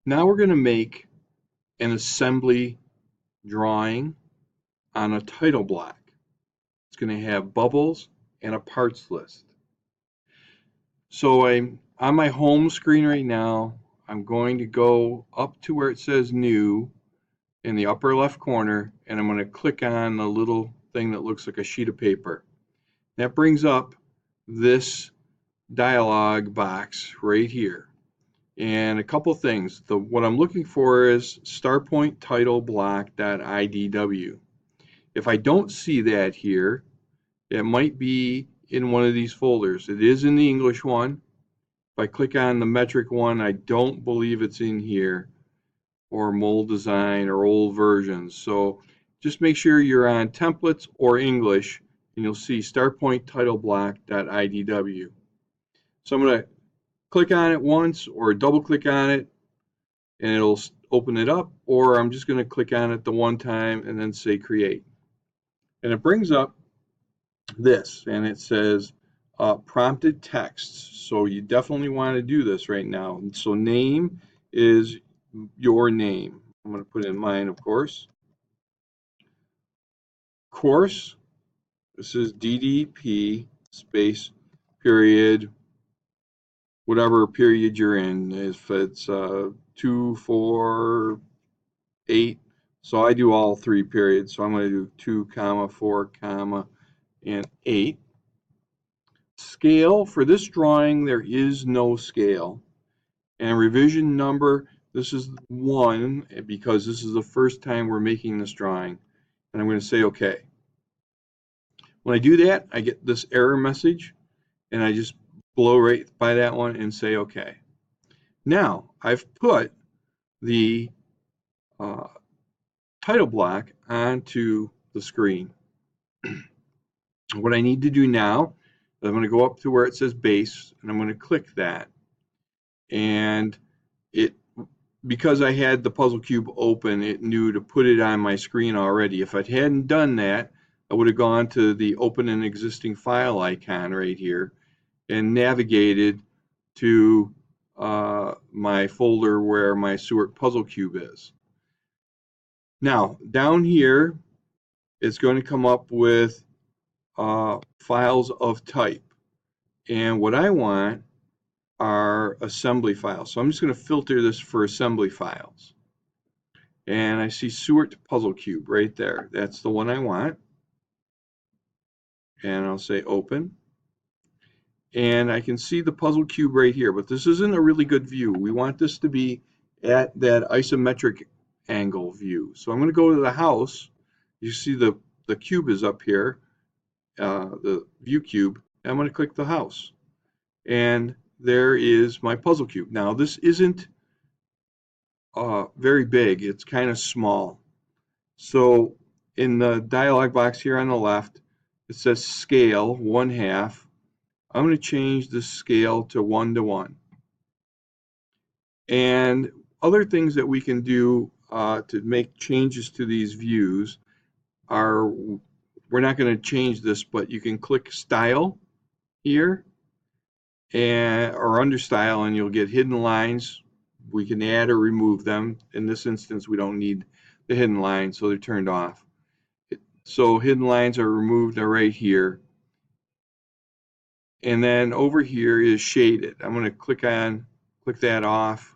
Now we're going to make an assembly drawing on a title block. It's going to have bubbles and a parts list. So I'm on my home screen right now. I'm going to go up to where it says new in the upper left corner, and I'm going to click on the little thing that looks like a sheet of paper. That brings up this dialog box right here. And a couple things. What I'm looking for is StarPoint title block.idw. If I don't see that here, it might be in one of these folders. It is in the English one. If I click on the metric one, I don't believe it's in here, or mold design or old versions. So just make sure you're on templates or English, and you'll see StarPoint title block.idw. So I'm going to click on it once or double click on it and it'll open it up, or I'm just going to click on it the one time and then say create. And it brings up this, and it says prompted text. So you definitely want to do this right now. And so name is your name. I'm going to put in mine, of course. Course, this is DDP space period, whatever period you're in. If it's 2, 4, 8, so I do all 3 periods. So I'm going to do 2, 4, and 8. Scale, for this drawing there is no scale. And revision number, this is 1 because this is the first time we're making this drawing. And I'm going to say OK. When I do that, I get this error message, and I just blow right by that one and say OK. Now I've put the title block onto the screen. What I need to do now, I'm going to go up to where it says base, and I'm going to click that. And because I had the puzzle cube open, it knew to put it on my screen already. If I hadn't done that, I would have gone to the open an existing file icon right here and navigated to my folder where my Seward puzzle cube is. Now down here it's going to come up with files of type, and what I want are assembly files. So I'm just going to filter this for assembly files, and I see Seward puzzle cube right there. That's the one I want, and I'll say open, and I can see the puzzle cube right here, but this isn't a really good view. We want this to be at that isometric angle view. So I'm going to go to the house. You see the cube is up here, the view cube. I'm going to click the house, and there is my puzzle cube. Now this isn't very big, it's kind of small. So in the dialog box here on the left, it says scale 1/2. I'm going to change the scale to 1:1. And other things that we can do to make changes to these views are, we're not going to change this, but you can click style here or under style, and you'll get hidden lines. We can add or remove them. In this instance, we don't need the hidden lines, so they're turned off. So hidden lines are removed right here. And then over here is shaded. I'm going to click that off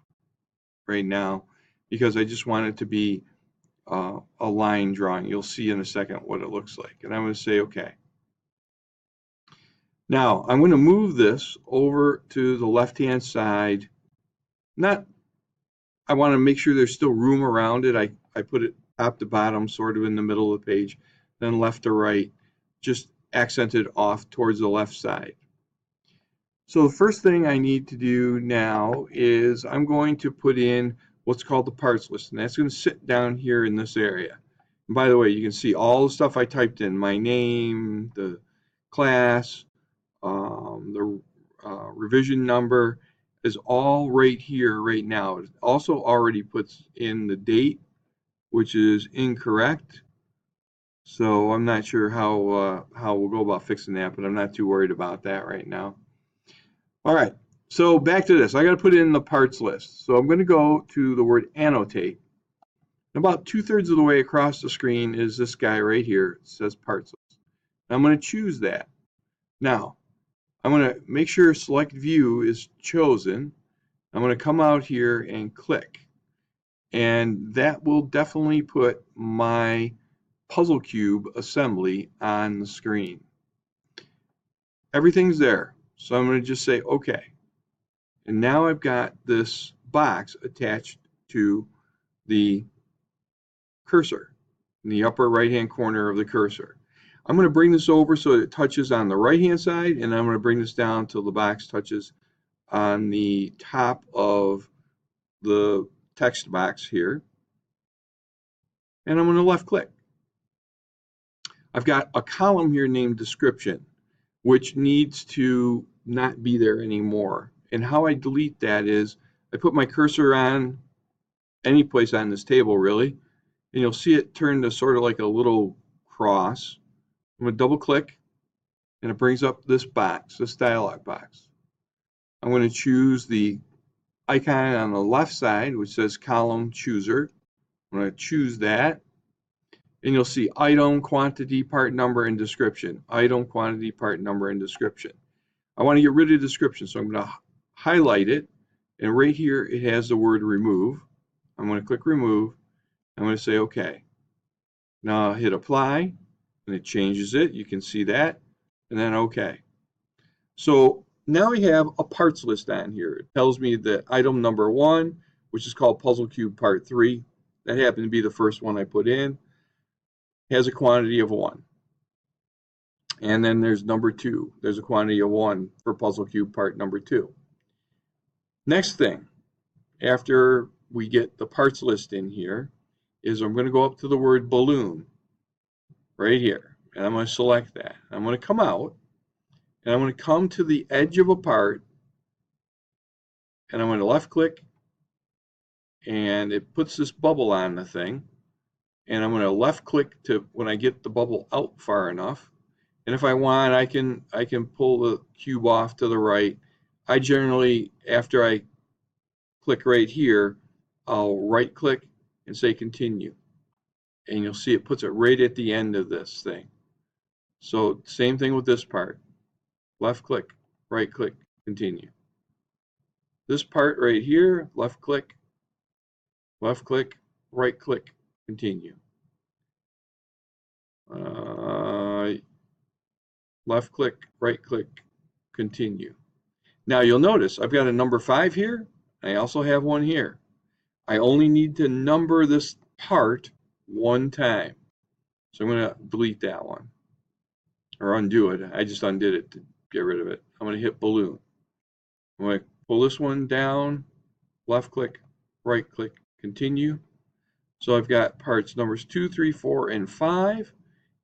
right now because I just want it to be a line drawing. You'll see in a second what it looks like. And I'm going to say OK. Now I'm going to move this over to the left-hand side. I want to make sure there's still room around it. I put it top to bottom, sort of in the middle of the page, then left to right, just accented off towards the left side. So the first thing I need to do now is I'm going to put in what's called the parts list, and that's going to sit down here in this area. And by the way, you can see all the stuff I typed in, my name, the class, the revision number is all right here right now. It also already puts in the date, which is incorrect. So I'm not sure how we'll go about fixing that, but I'm not too worried about that right now. All right, So back to this. I got to put in the parts list. So I'm going to go to the word annotate. About 2/3 of the way across the screen is this guy right here. It says parts list. I'm going to choose that. Now, I'm going to make sure select view is chosen. I'm going to come out here and click. And that will definitely put my puzzle cube assembly on the screen. Everything's there. So I'm going to just say OK. And now I've got this box attached to the cursor in the upper right hand corner of the cursor. I'm going to bring this over so it touches on the right hand side, and I'm going to bring this down till the box touches on the top of the text box here. And I'm going to left click. I've got a column here named description, which needs to not be there anymore. And how I delete that is I put my cursor on any place on this table really, and you'll see it turn to sort of like a little cross. I'm going to double click, and it brings up this box, this dialog box. I'm going to choose the icon on the left side, which says column chooser. I'm going to choose that, and you'll see item, quantity, part number, and description. Item, quantity, part number, and description. I want to get rid of description, so I'm going to highlight it, and right here it has the word remove. I'm going to click remove. I'm going to say OK. Now I'll hit apply, and it changes it. You can see that, and then OK. So now we have a parts list on here. It tells me that item number 1, which is called Puzzle Cube Part 3, that happened to be the first one I put in, has a quantity of 1. And then there's number 2. There's a quantity of 1 for Puzzle Cube Part number 2. Next thing, after we get the parts list in here, is I'm going to go up to the word balloon right here, and I'm going to select that. I'm going to come out, and I'm going to come to the edge of a part, and I'm going to left click, and it puts this bubble on the thing, and I'm going to left click to when I get the bubble out far enough, and if I want I can pull the cube off to the right. I generally, after I click right here, I'll right click and say continue, and you'll see it puts it right at the end of this thing. So same thing with this part. Left click, right click, continue. This part right here, left click, right click, continue. Left click, right click, continue. Now you'll notice I've got a number 5 here. I also have one here. I only need to number this part one time. So I'm going to delete that one or undo it. I just undid it to get rid of it. I'm going to hit balloon. I'm going to pull this one down, left click, right click, continue. So I've got parts numbers 2, 3, 4, and 5.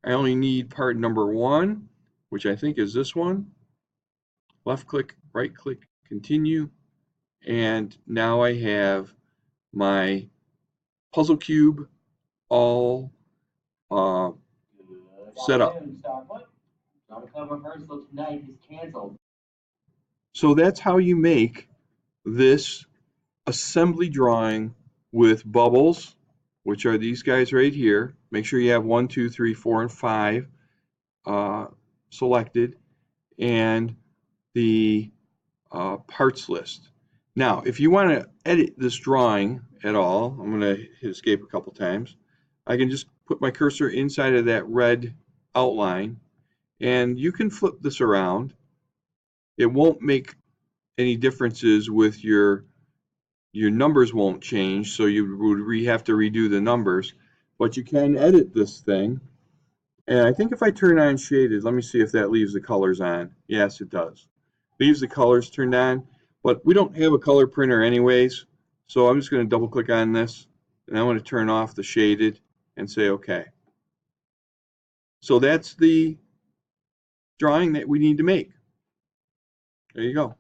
I only need part number 1, which I think is this one. Left click, right click, continue. And now I have my puzzle cube all set up. So that's how you make this assembly drawing with bubbles, which are these guys right here. Make sure you have 1, 2, 3, 4, and 5 selected, and the parts list. Now, if you want to edit this drawing at all, I'm going to hit escape a couple times. I can just put my cursor inside of that red outline, and you can flip this around. It won't make any differences with your numbers won't change, so you would have to redo the numbers, but you can edit this thing. And I think if I turn on shaded, let me see if that leaves the colors on. Yes, it does. Leaves the colors turned on, but we don't have a color printer anyways, so I'm just going to double click on this, and I'm going to turn off the shaded and say OK. So that's the drawing that we need to make. There you go.